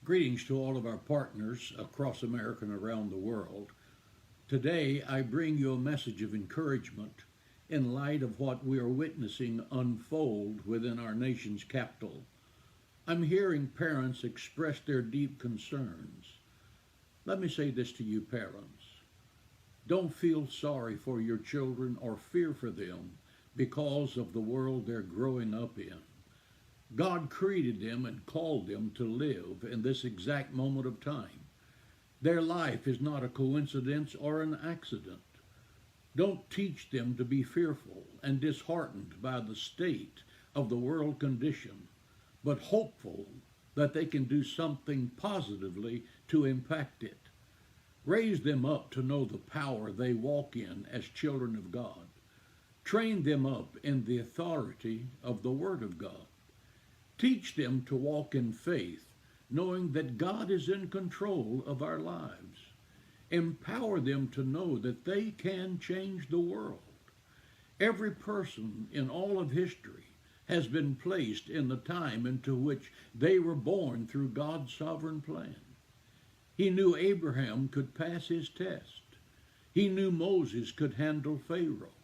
Greetings to all of our partners across America and around the world. Today, I bring you a message of encouragement in light of what we are witnessing unfold within our nation's capital. I'm hearing parents express their deep concerns. Let me say this to you, parents. Don't feel sorry for your children or fear for them because of the world they're growing up in. God created them and called them to live in this exact moment of time. Their life is not a coincidence or an accident. Don't teach them to be fearful and disheartened by the state of the world condition, but hopeful that they can do something positively to impact it. Raise them up to know the power they walk in as children of God. Train them up in the authority of the Word of God. Teach them to walk in faith, knowing that God is in control of our lives. Empower them to know that they can change the world. Every person in all of history has been placed in the time into which they were born through God's sovereign plan. He knew Abraham could pass his test. He knew Moses could handle Pharaoh.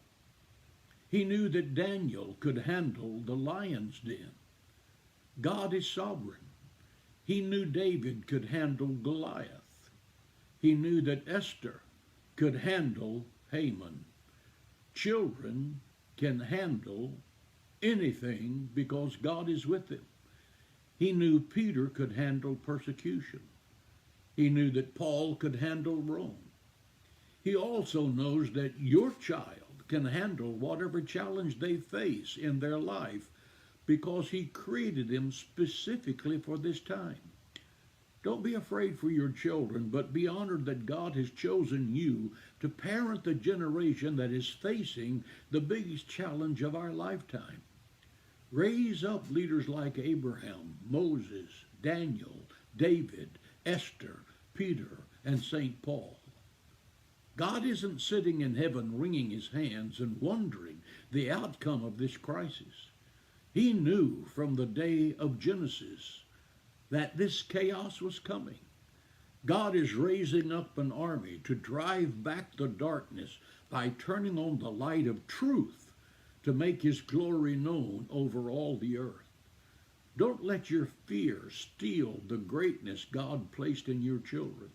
He knew that Daniel could handle the lion's den. God is sovereign. He knew David could handle Goliath. He knew that Esther could handle Haman. Children can handle anything because God is with them. He knew Peter could handle persecution. He knew that Paul could handle Rome. He also knows that your child can handle whatever challenge they face in their life because he created them specifically for this time. Don't be afraid for your children, but be honored that God has chosen you to parent the generation that is facing the biggest challenge of our lifetime. Raise up leaders like Abraham, Moses, Daniel, David, Esther, Peter, and St. Paul. God isn't sitting in heaven wringing his hands and wondering the outcome of this crisis. He knew from the day of Genesis that this chaos was coming. God is raising up an army to drive back the darkness by turning on the light of truth to make his glory known over all the earth. Don't let your fear steal the greatness God placed in your children.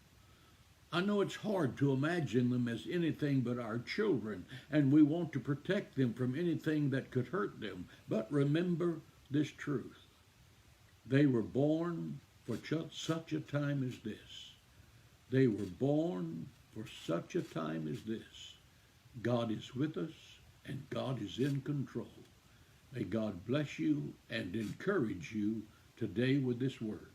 I know it's hard to imagine them as anything but our children, and we want to protect them from anything that could hurt them. But remember this truth. They were born for such a time as this. They were born for such a time as this. God is with us, and God is in control. May God bless you and encourage you today with this word.